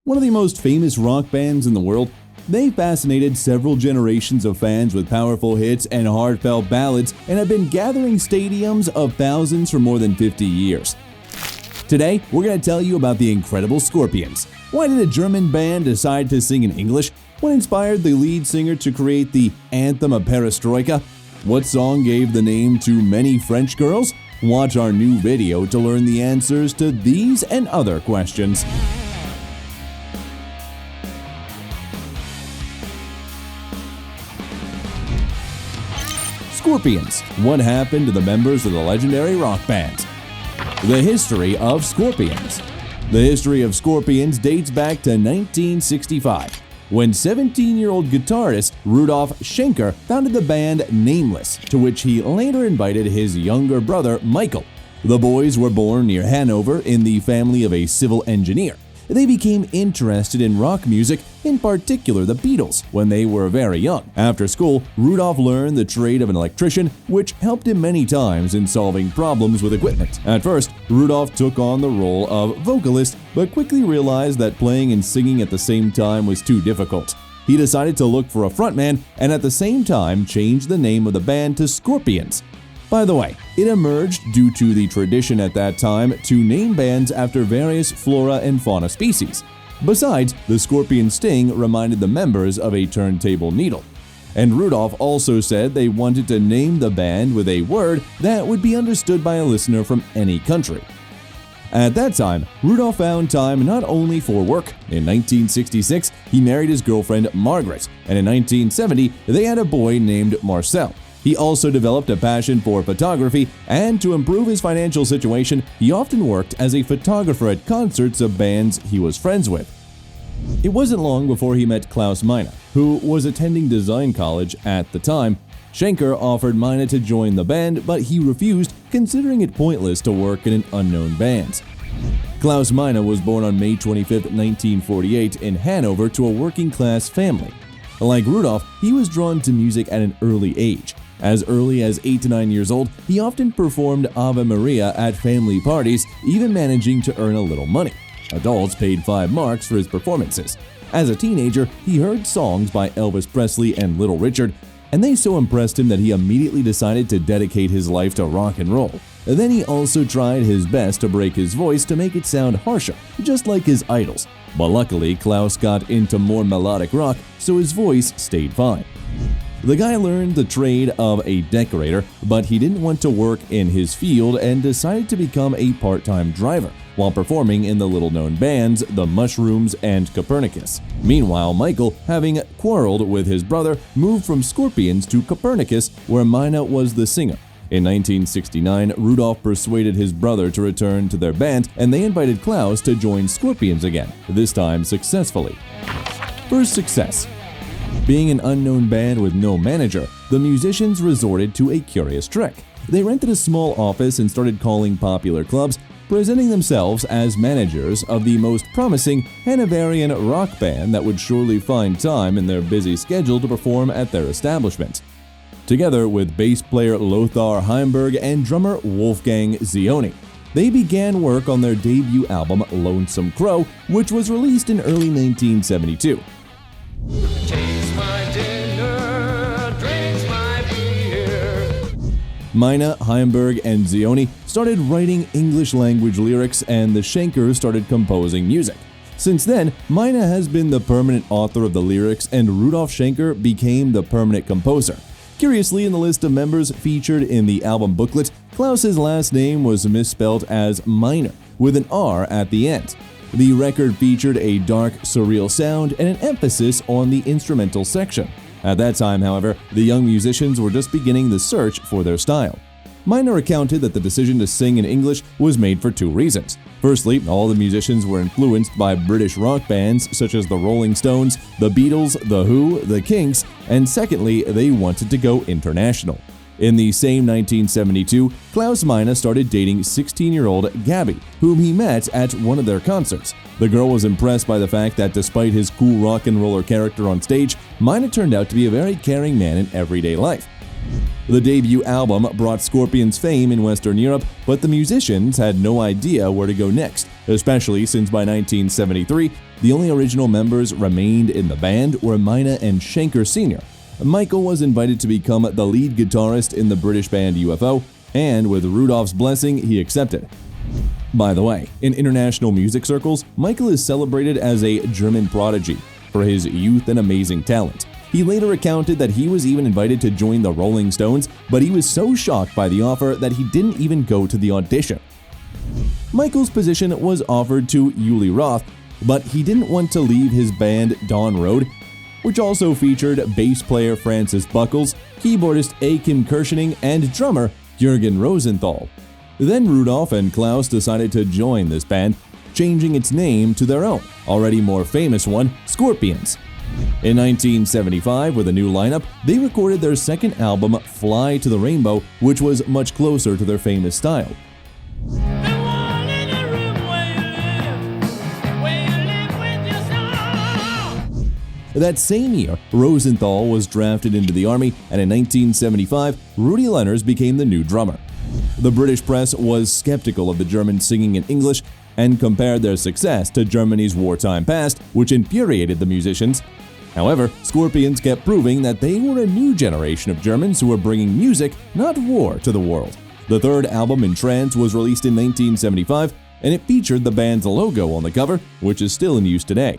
One of the most famous rock bands in the world, they fascinated several generations of fans with powerful hits and heartfelt ballads and have been gathering stadiums of thousands for more than 50 years. Today, we're going to tell you about the incredible Scorpions. Why did a German band decide to sing in English? What inspired the lead singer to create the anthem of perestroika? What song gave the name to many French girls? Watch our new video to learn the answers to these and other questions. Scorpions. What happened to the members of the legendary rock band? The history of Scorpions. The history of Scorpions dates back to 1965, when 17-year-old guitarist Rudolf Schenker founded the band Nameless, to which he later invited his younger brother Michael. The boys were born near Hanover in the family of a civil engineer. They became interested in rock music, in particular the Beatles, when they were very young. After school, Rudolf learned the trade of an electrician, which helped him many times in solving problems with equipment. At first, Rudolf took on the role of vocalist, but quickly realized that playing and singing at the same time was too difficult. He decided to look for a frontman and at the same time changed the name of the band to Scorpions. By the way, it emerged due to the tradition at that time to name bands after various flora and fauna species. Besides, the scorpion sting reminded the members of a turntable needle. And Rudolf also said they wanted to name the band with a word that would be understood by a listener from any country. At that time, Rudolf found time not only for work. In 1966, he married his girlfriend Margaret, and in 1970, they had a boy named Marcel. He also developed a passion for photography, and to improve his financial situation, he often worked as a photographer at concerts of bands he was friends with. It wasn't long before he met Klaus Meine, who was attending design college at the time. Schenker offered Meine to join the band, but he refused, considering it pointless to work in an unknown band. Klaus Meine was born on May 25, 1948 in Hanover to a working-class family. Like Rudolf, he was drawn to music at an early age. As early as 8 to 9 years old, he often performed Ave Maria at family parties, even managing to earn a little money. Adults paid 5 marks for his performances. As a teenager, he heard songs by Elvis Presley and Little Richard, and they so impressed him that he immediately decided to dedicate his life to rock and roll. Then he also tried his best to break his voice to make it sound harsher, just like his idols. But luckily, Klaus got into more melodic rock, so his voice stayed fine. The guy learned the trade of a decorator, but he didn't want to work in his field and decided to become a part-time driver, while performing in the little-known bands The Mushrooms and Copernicus. Meanwhile, Michael, having quarreled with his brother, moved from Scorpions to Copernicus, where Meine was the singer. In 1969, Rudolf persuaded his brother to return to their band, and they invited Klaus to join Scorpions again, this time successfully. First success. Being an unknown band with no manager, the musicians resorted to a curious trick. They rented a small office and started calling popular clubs, presenting themselves as managers of the most promising Hanoverian rock band that would surely find time in their busy schedule to perform at their establishment. Together with bass player Lothar Heimberg and drummer Wolfgang Zioni, they began work on their debut album Lonesome Crow, which was released in early 1972. Meine, Heimberg, and Zioni started writing English-language lyrics, and the Schenkers started composing music. Since then, Meine has been the permanent author of the lyrics, and Rudolf Schenker became the permanent composer. Curiously, in the list of members featured in the album booklet, Klaus's last name was misspelled as Minor, with an R at the end. The record featured a dark, surreal sound and an emphasis on the instrumental section. At that time, however, the young musicians were just beginning the search for their style. Meine recounted that the decision to sing in English was made for 2 reasons. Firstly, all the musicians were influenced by British rock bands such as the Rolling Stones, the Beatles, The Who, the Kinks, and secondly, they wanted to go international. In the same 1972, Klaus Meine started dating 16-year-old Gabby, whom he met at one of their concerts. The girl was impressed by the fact that despite his cool rock and roller character on stage, Meine turned out to be a very caring man in everyday life. The debut album brought Scorpions fame in Western Europe, but the musicians had no idea where to go next, especially since by 1973, the only original members remained in the band were Meine and Schenker Sr. Michael was invited to become the lead guitarist in the British band UFO, and with Rudolph's blessing, he accepted. By the way, in international music circles, Michael is celebrated as a German prodigy for his youth and amazing talent. He later recounted that he was even invited to join the Rolling Stones, but he was so shocked by the offer that he didn't even go to the audition. Michael's position was offered to Uli Roth, but he didn't want to leave his band Dawn Road, which also featured bass player Francis Buckles, keyboardist Achim Kirschening, and drummer Jürgen Rosenthal. Then Rudolph and Klaus decided to join this band, changing its name to their own, already more famous one, Scorpions. In 1975, with a new lineup, they recorded their second album, Fly to the Rainbow, which was much closer to their famous style. That same year, Rosenthal was drafted into the army, and in 1975, Rudy Lenners became the new drummer. The British press was skeptical of the Germans singing in English and compared their success to Germany's wartime past, which infuriated the musicians. However, Scorpions kept proving that they were a new generation of Germans who were bringing music, not war, to the world. The third album, In Trance, was released in 1975, and it featured the band's logo on the cover, which is still in use today.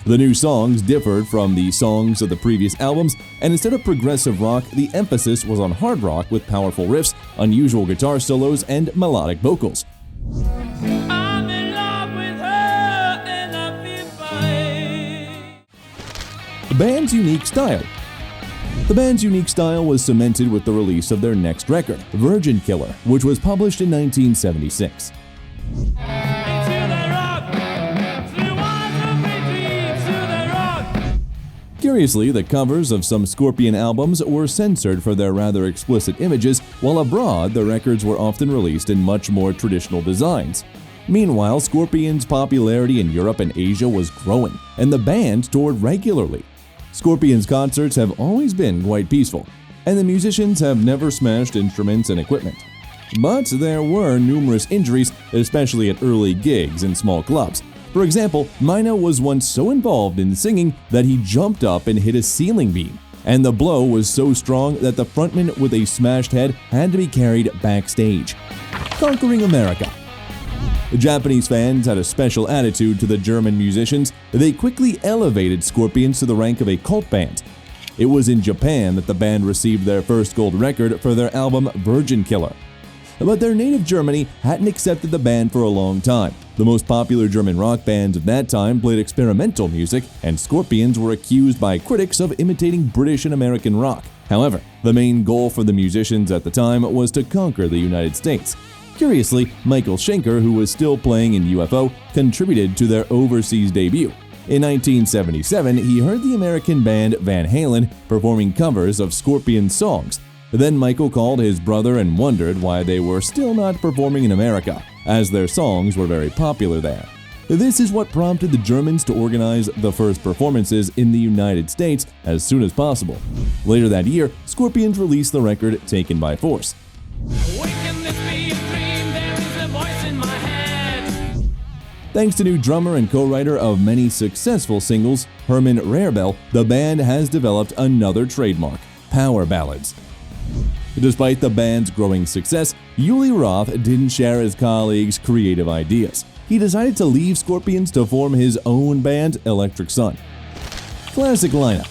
The new songs differed from the songs of the previous albums, and instead of progressive rock, the emphasis was on hard rock with powerful riffs, unusual guitar solos, and melodic vocals. I'm in love with her and I feel fine. The band's unique style. The band's unique style was cemented with the release of their next record, Virgin Killer, which was published in 1976. Curiously, the covers of some Scorpion albums were censored for their rather explicit images, while abroad the records were often released in much more traditional designs. Meanwhile, Scorpion's popularity in Europe and Asia was growing, and the band toured regularly. Scorpion's concerts have always been quite peaceful, and the musicians have never smashed instruments and equipment. But there were numerous injuries, especially at early gigs in small clubs. For example, Meine was once so involved in singing that he jumped up and hit a ceiling beam, and the blow was so strong that the frontman with a smashed head had to be carried backstage. Conquering America. Japanese fans had a special attitude to the German musicians. They quickly elevated Scorpions to the rank of a cult band. It was in Japan that the band received their first gold record for their album Virgin Killer. But their native Germany hadn't accepted the band for a long time. The most popular German rock bands of that time played experimental music, and Scorpions were accused by critics of imitating British and American rock. However, the main goal for the musicians at the time was to conquer the United States. Curiously, Michael Schenker, who was still playing in UFO, contributed to their overseas debut. In 1977, he heard the American band Van Halen performing covers of Scorpions songs. Then Michael called his brother and wondered why they were still not performing in America, as their songs were very popular there. This is what prompted the Germans to organize the first performances in the United States as soon as possible. Later that year, Scorpions released the record Taken by Force. Thanks to new drummer and co-writer of many successful singles, Herman Rarebell, the band has developed another trademark, power ballads. Despite the band's growing success, Uli Roth didn't share his colleagues' creative ideas. He decided to leave Scorpions to form his own band, Electric Sun. Classic lineup.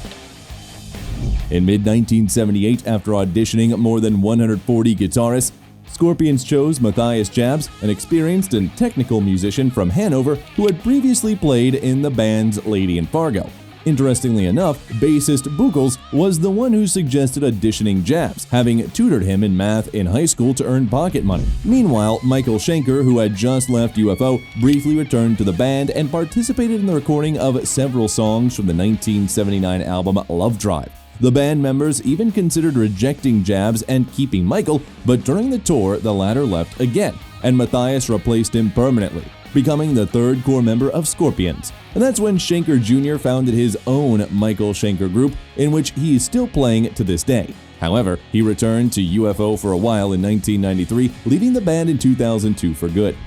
In mid-1978, after auditioning more than 140 guitarists, Scorpions chose Matthias Jabs, an experienced and technical musician from Hanover who had previously played in the band's Lady in Fargo. Interestingly enough, bassist Buchholz was the one who suggested auditioning Jabs, having tutored him in math in high school to earn pocket money. Meanwhile, Michael Schenker, who had just left UFO, briefly returned to the band and participated in the recording of several songs from the 1979 album Love Drive. The band members even considered rejecting Jabs and keeping Michael, but during the tour, the latter left again, and Matthias replaced him permanently, becoming the third core member of Scorpions. And that's when Schenker Jr. founded his own Michael Schenker Group, in which he is still playing to this day. However, he returned to UFO for a while in 1993, leaving the band in 2002 for good.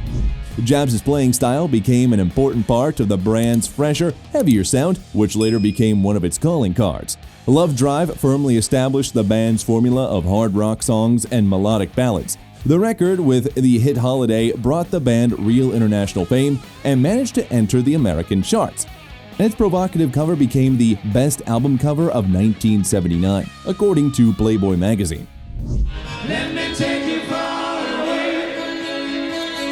Jabs' playing style became an important part of the brand's fresher, heavier sound, which later became one of its calling cards. Love Drive firmly established the band's formula of hard rock songs and melodic ballads. The record with the hit Holiday brought the band real international fame and managed to enter the American charts. Its provocative cover became the best album cover of 1979, according to Playboy magazine. Let me take you far away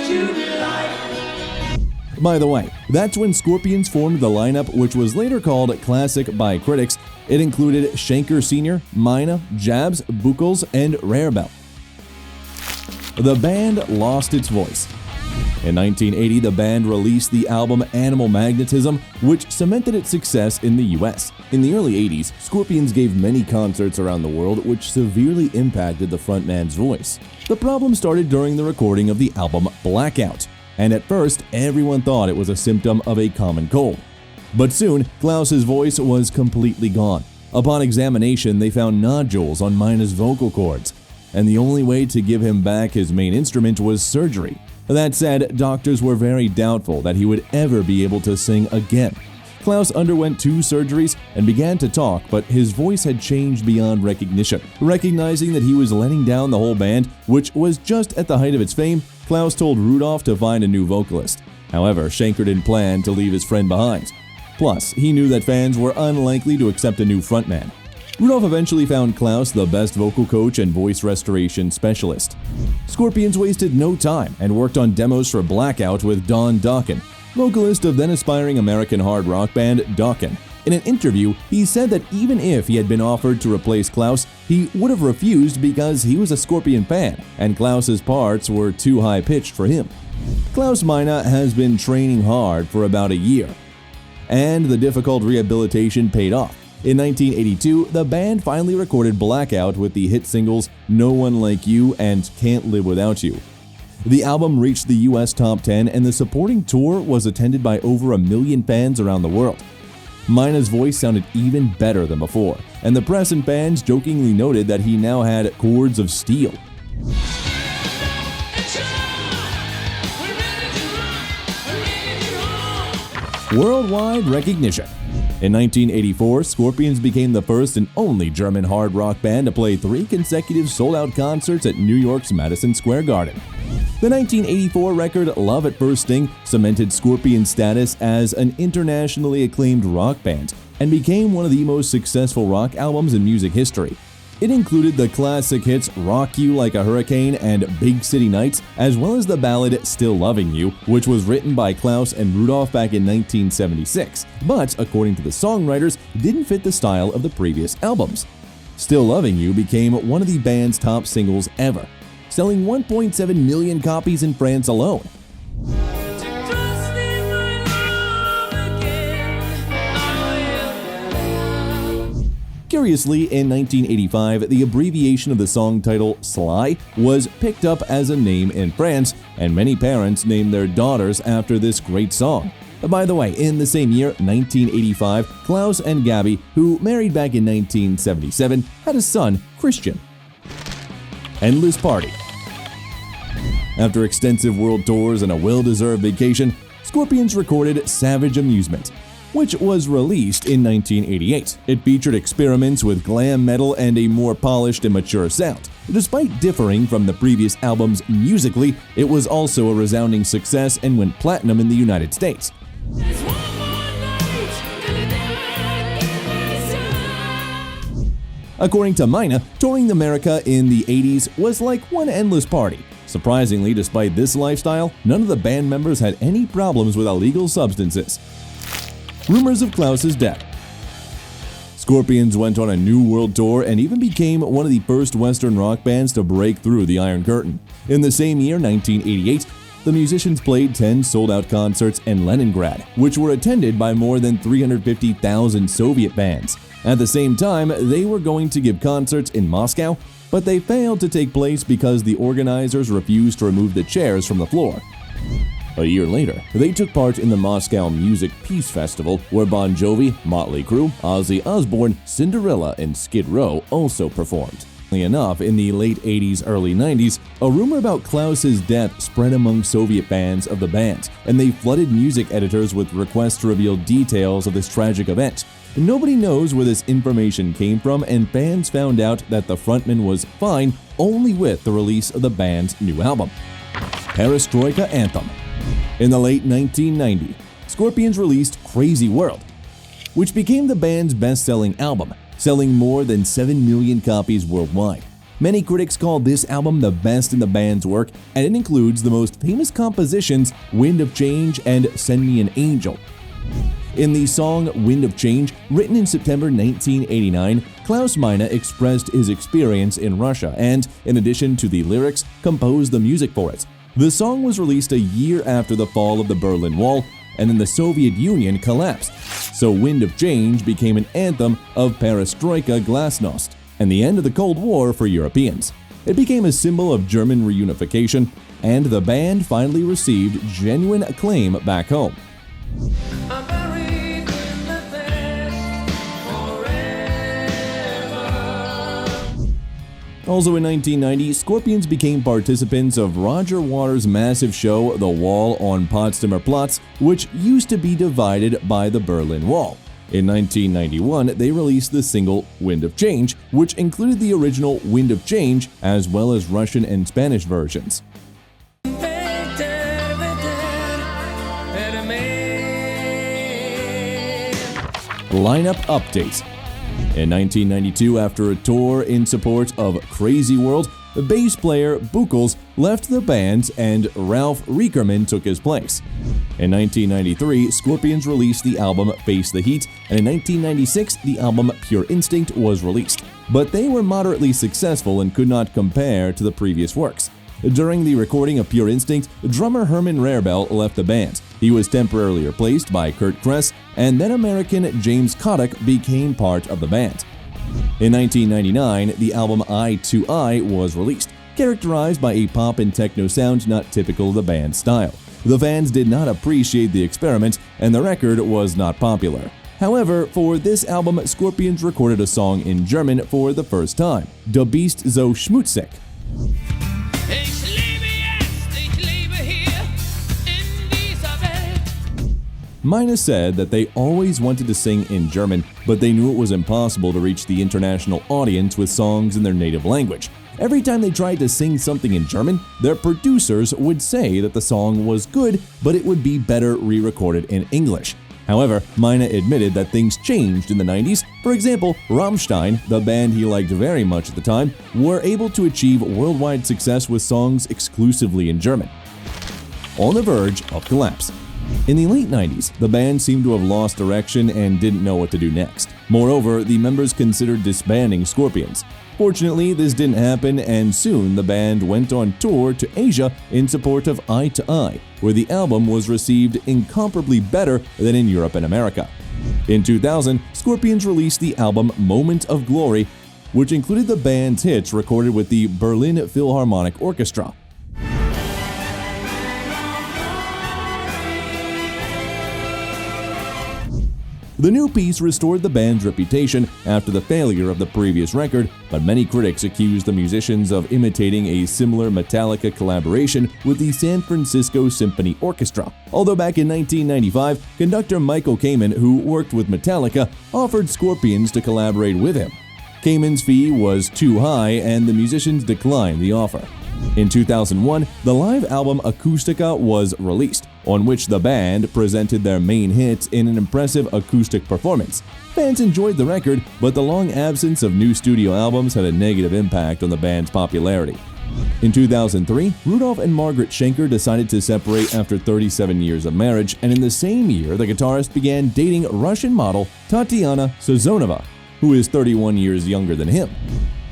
to the light. By the way, that's when Scorpions formed the lineup, which was later called Classic by critics. It included Schenker Sr., Meine, Jabs, Buchholz, and Rebirth. The band lost its voice. In 1980, the band released the album Animal Magnetism, which cemented its success in the US. In the early 80s, Scorpions gave many concerts around the world, which severely impacted the frontman's voice. The problem started during the recording of the album Blackout, and at first, everyone thought it was a symptom of a common cold. But soon, Klaus's voice was completely gone. Upon examination, they found nodules on Mine's vocal cords, and the only way to give him back his main instrument was surgery. That said, doctors were very doubtful that he would ever be able to sing again. Klaus underwent 2 surgeries and began to talk, but his voice had changed beyond recognition. Recognizing that he was letting down the whole band, which was just at the height of its fame, Klaus told Rudolph to find a new vocalist. However, Schenker didn't plan to leave his friend behind. Plus, he knew that fans were unlikely to accept a new frontman. Rudolph eventually found Klaus the best vocal coach and voice restoration specialist. Scorpions wasted no time and worked on demos for Blackout with Don Dokken, vocalist of then aspiring American hard rock band Dokken. In an interview, he said that even if he had been offered to replace Klaus, he would have refused because he was a Scorpion fan and Klaus's parts were too high-pitched for him. Klaus Meine has been training hard for about a year, and the difficult rehabilitation paid off. In 1982, the band finally recorded Blackout with the hit singles No One Like You and Can't Live Without You. The album reached the US top 10 and the supporting tour was attended by over 1 million fans around the world. Mine's voice sounded even better than before, and the press and fans jokingly noted that he now had cords of steel. Worldwide recognition. In 1984, Scorpions became the first and only German hard rock band to play 3 consecutive sold-out concerts at New York's Madison Square Garden. The 1984 record Love at First Sting cemented Scorpions' status as an internationally acclaimed rock band and became one of the most successful rock albums in music history. It included the classic hits Rock You Like a Hurricane and Big City Nights, as well as the ballad Still Loving You, which was written by Klaus and Rudolph back in 1976, but according to the songwriters, didn't fit the style of the previous albums. Still Loving You became one of the band's top singles ever, selling 1.7 million copies in France alone. Curiously, in 1985, the abbreviation of the song title Sly was picked up as a name in France, and many parents named their daughters after this great song. By the way, in the same year, 1985, Klaus and Gabby, who married back in 1977, had a son, Christian. Endless Party. After extensive world tours and a well-deserved vacation, Scorpions recorded Savage Amusement, which was released in 1988. It featured experiments with glam metal and a more polished and mature sound. Despite differing from the previous albums musically, it was also a resounding success and went platinum in the United States. According to Meine, touring America in the 80s was like one endless party. Surprisingly, despite this lifestyle, none of the band members had any problems with illegal substances. Rumors of Klaus's death. Scorpions went on a new world tour and even became one of the first Western rock bands to break through the Iron Curtain. In the same year, 1988, the musicians played 10 sold-out concerts in Leningrad, which were attended by more than 350,000 Soviet fans. At the same time, they were going to give concerts in Moscow, but they failed to take place because the organizers refused to remove the chairs from the floor. A year later, they took part in the Moscow Music Peace Festival, where Bon Jovi, Motley Crue, Ozzy Osbourne, Cinderella, and Skid Row also performed. Enough, in the late 80s, early 90s, a rumor about Klaus's death spread among Soviet fans of the band, and they flooded music editors with requests to reveal details of this tragic event. Nobody knows where this information came from, and fans found out that the frontman was fine only with the release of the band's new album, Perestroika Anthem. In the late 1990s, Scorpions released Crazy World, which became the band's best-selling album, selling more than 7 million copies worldwide. Many critics call this album the best in the band's work, and it includes the most famous compositions Wind of Change and Send Me an Angel. In the song Wind of Change, written in September 1989, Klaus Meine expressed his experience in Russia and, in addition to the lyrics, composed the music for it. The song was released a year after the fall of the Berlin Wall, and then the Soviet Union collapsed. So Wind of Change became an anthem of perestroika glasnost and the end of the Cold War for Europeans. It became a symbol of German reunification, and the band finally received genuine acclaim back home. Also in 1990, Scorpions became participants of Roger Waters' massive show The Wall on Potsdamer Platz, which used to be divided by the Berlin Wall. In 1991, they released the single Wind of Change, which included the original Wind of Change as well as Russian and Spanish versions. Lineup updates. In 1992, after a tour in support of Crazy World, the bass player Buchholz left the band and Ralph Riekerman took his place. In 1993, Scorpions released the album Face the Heat, and in 1996, the album Pure Instinct was released. But they were moderately successful and could not compare to the previous works. During the recording of Pure Instinct, drummer Herman Rarebell left the band. He was temporarily replaced by Kurt Kress, and then American James Kodak became part of the band. In 1999, the album Eye to Eye was released, characterized by a pop and techno sound not typical of the band's style. The fans did not appreciate the experiment, and the record was not popular. However, for this album, Scorpions recorded a song in German for the first time, Du bist so schmutzig. Meine said that they always wanted to sing in German, but they knew it was impossible to reach the international audience with songs in their native language. Every time they tried to sing something in German, their producers would say that the song was good, but it would be better re-recorded in English. However, Meine admitted that things changed in the 90s. For example, Rammstein, the band he liked very much at the time, were able to achieve worldwide success with songs exclusively in German. On the verge of collapse. In the late 90s, the band seemed to have lost direction and didn't know what to do next. Moreover, the members considered disbanding Scorpions. Fortunately, this didn't happen, and soon the band went on tour to Asia in support of Eye to Eye, where the album was received incomparably better than in Europe and America. In 2000, Scorpions released the album Moment of Glory, which included the band's hits recorded with the Berlin Philharmonic Orchestra. The new piece restored the band's reputation after the failure of the previous record, but many critics accused the musicians of imitating a similar Metallica collaboration with the San Francisco Symphony Orchestra. Although back in 1995, conductor Michael Kamen, who worked with Metallica, offered Scorpions to collaborate with him. Kamen's fee was too high, and the musicians declined the offer. In 2001, the live album Acoustica was released, on which the band presented their main hits in an impressive acoustic performance. Fans enjoyed the record, but the long absence of new studio albums had a negative impact on the band's popularity. In 2003, Rudolph and Margaret Schenker decided to separate after 37 years of marriage, and in the same year, the guitarist began dating Russian model Tatiana Sazonova, who is 31 years younger than him.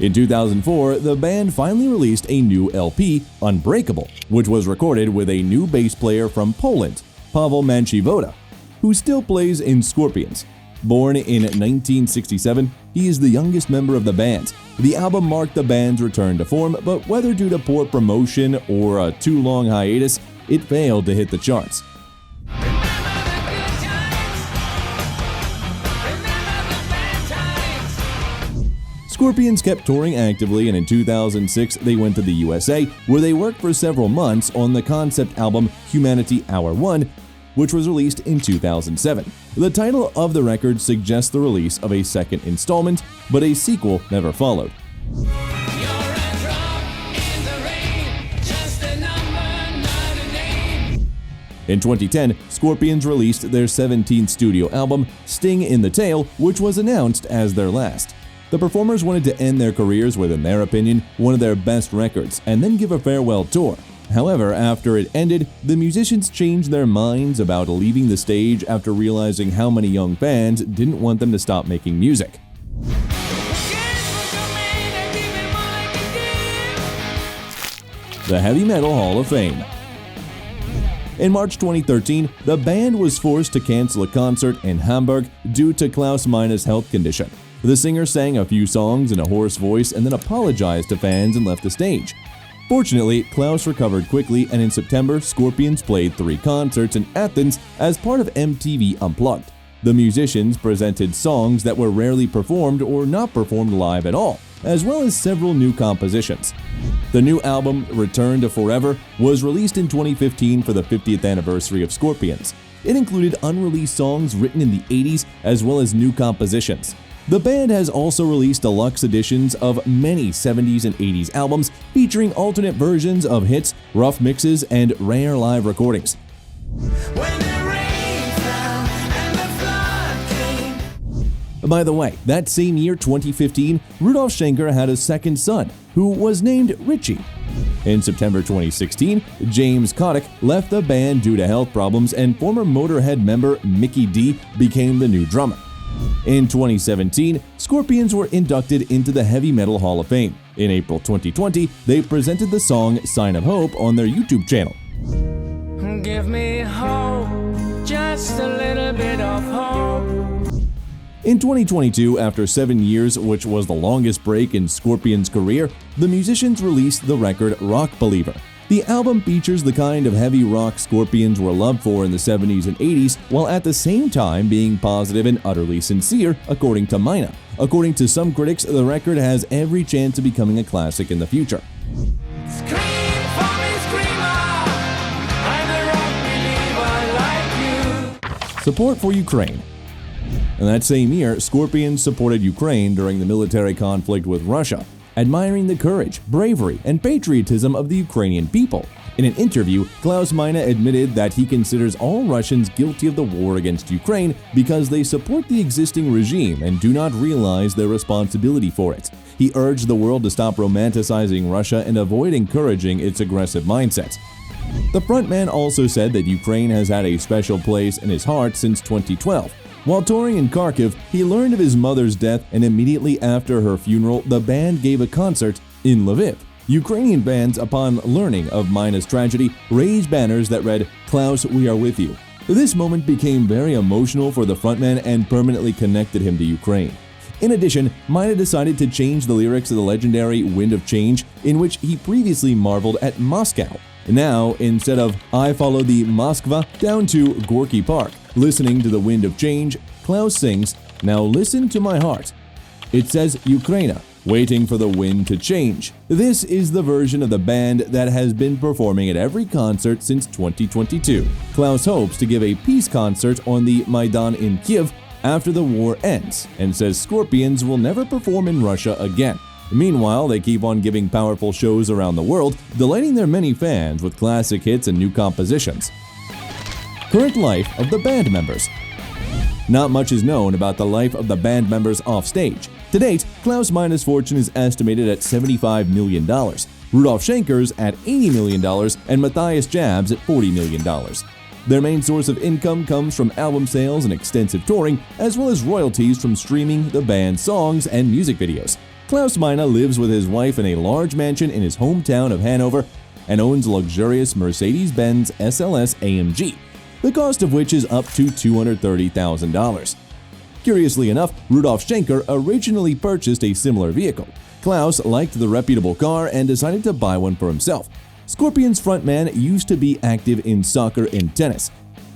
In 2004, the band finally released a new LP, Unbreakable, which was recorded with a new bass player from Poland, Paweł Manchiwoda, who still plays in Scorpions. Born in 1967, he is the youngest member of the band. The album marked the band's return to form, but whether due to poor promotion or a too long hiatus, it failed to hit the charts. Scorpions kept touring actively, and in 2006 they went to the USA, where they worked for several months on the concept album Humanity Hour 1, which was released in 2007. The title of the record suggests the release of a second installment, but a sequel never followed. In 2010, Scorpions released their 17th studio album, Sting in the Tail, which was announced as their last. The performers wanted to end their careers with, in their opinion, one of their best records, and then give a farewell tour. However, after it ended, the musicians changed their minds about leaving the stage after realizing how many young fans didn't want them to stop making music. The Heavy Metal Hall of Fame. In March 2013, the band was forced to cancel a concert in Hamburg due to Klaus Meine's health condition. The singer sang a few songs in a hoarse voice and then apologized to fans and left the stage. Fortunately, Klaus recovered quickly, and in September, Scorpions played 3 concerts in Athens as part of MTV Unplugged. The musicians presented songs that were rarely performed or not performed live at all, as well as several new compositions. The new album, Return to Forever, was released in 2015 for the 50th anniversary of Scorpions. It included unreleased songs written in the 80s as well as new compositions. The band has also released deluxe editions of many 70s and 80s albums featuring alternate versions of hits, rough mixes, and rare live recordings. By the way, that same year, 2015, Rudolf Schenker had a second son, who was named Richie. In September 2016, James Kotick left the band due to health problems, and former Motorhead member Mickey D became the new drummer. In 2017, Scorpions were inducted into the Heavy Metal Hall of Fame. In April 2020, they presented the song Sign of Hope on their YouTube channel. Give me hope, just a little bit of hope. In 2022, after 7 years, which was the longest break in Scorpions' career, the musicians released the record Rock Believer. The album features the kind of heavy rock Scorpions were loved for in the 70s and 80s, while at the same time being positive and utterly sincere, according to Meine. According to some critics, the record has every chance of becoming a classic in the future. Scream for me, screamer. I'm a rock believer like you. Support for Ukraine. In that same year, Scorpions supported Ukraine during the military conflict with Russia, admiring the courage, bravery, and patriotism of the Ukrainian people. In an interview, Klaus Meine admitted that he considers all Russians guilty of the war against Ukraine because they support the existing regime and do not realize their responsibility for it. He urged the world to stop romanticizing Russia and avoid encouraging its aggressive mindset. The frontman also said that Ukraine has had a special place in his heart since 2012. While touring in Kharkiv, he learned of his mother's death, and immediately after her funeral, the band gave a concert in Lviv. Ukrainian bands, upon learning of Mine's tragedy, raised banners that read, "Klaus, we are with you." This moment became very emotional for the frontman and permanently connected him to Ukraine. In addition, Meine decided to change the lyrics of the legendary Wind of Change, in which he previously marveled at Moscow. Now, instead of "I follow the Moskva" down to Gorky Park. Listening to the Wind of Change, Klaus sings, "Now listen to my heart." It says Ukraine, waiting for the wind to change. This is the version of the band that has been performing at every concert since 2022. Klaus hopes to give a peace concert on the Maidan in Kiev after the war ends, and says Scorpions will never perform in Russia again. Meanwhile, they keep on giving powerful shows around the world, delighting their many fans with classic hits and new compositions. Current life of the band members. Not much is known about the life of the band members offstage. To date, Klaus Meine's fortune is estimated at $75 million, Rudolf Schenker's at $80 million, and Matthias Jab's at $40 million. Their main source of income comes from album sales and extensive touring, as well as royalties from streaming the band's songs and music videos. Klaus Meine lives with his wife in a large mansion in his hometown of Hanover and owns a luxurious Mercedes-Benz SLS AMG, the cost of which is up to $230,000. Curiously enough, Rudolf Schenker originally purchased a similar vehicle. Klaus liked the reputable car and decided to buy one for himself. Scorpions frontman used to be active in soccer and tennis,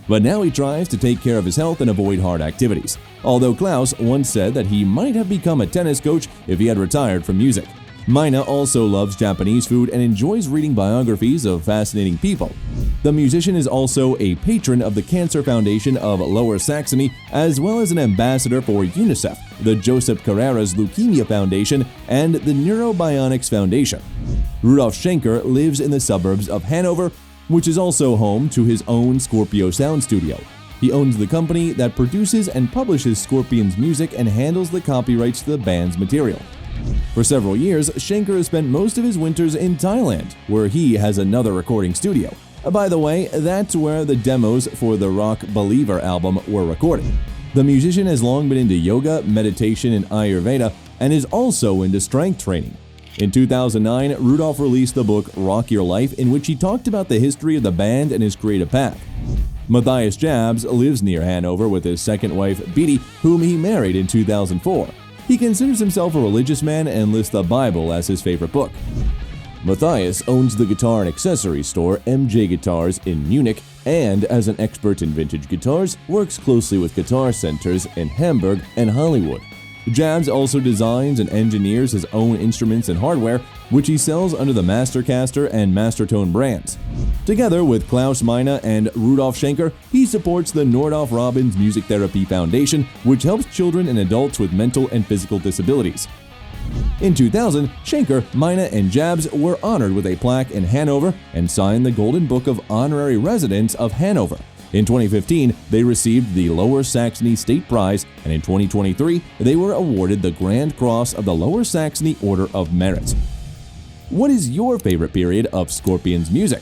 but now he tries to take care of his health and avoid hard activities. Although Klaus once said that he might have become a tennis coach if he had retired from music. Meine also loves Japanese food and enjoys reading biographies of fascinating people. The musician is also a patron of the Cancer Foundation of Lower Saxony, as well as an ambassador for UNICEF, the Joseph Carreras Leukemia Foundation, and the Neurobionics Foundation. Rudolf Schenker lives in the suburbs of Hanover, which is also home to his own Scorpio sound studio. He owns the company that produces and publishes Scorpions music and handles the copyrights to the band's material. For several years, Schenker has spent most of his winters in Thailand, where he has another recording studio. By the way, that's where the demos for the Rock Believer album were recorded. The musician has long been into yoga, meditation, and Ayurveda, and is also into strength training. In 2009, Rudolf released the book Rock Your Life, in which he talked about the history of the band and his creative path. Matthias Jabs lives near Hanover with his second wife, Beatty, whom he married in 2004. He considers himself a religious man and lists the Bible as his favorite book. Matthias owns the guitar and accessories store MJ Guitars in Munich, and as an expert in vintage guitars, works closely with guitar centers in Hamburg and Hollywood. Jabs also designs and engineers his own instruments and hardware, which he sells under the Mastercaster and Mastertone brands. Together with Klaus Meine and Rudolf Schenker, he supports the Nordhoff Robbins Music Therapy Foundation, which helps children and adults with mental and physical disabilities. In 2000, Schenker, Meine, and Jabs were honored with a plaque in Hanover and signed the Golden Book of Honorary Residents of Hanover. In 2015, they received the Lower Saxony State Prize, and in 2023, they were awarded the Grand Cross of the Lower Saxony Order of Merit. What is your favorite period of Scorpions music?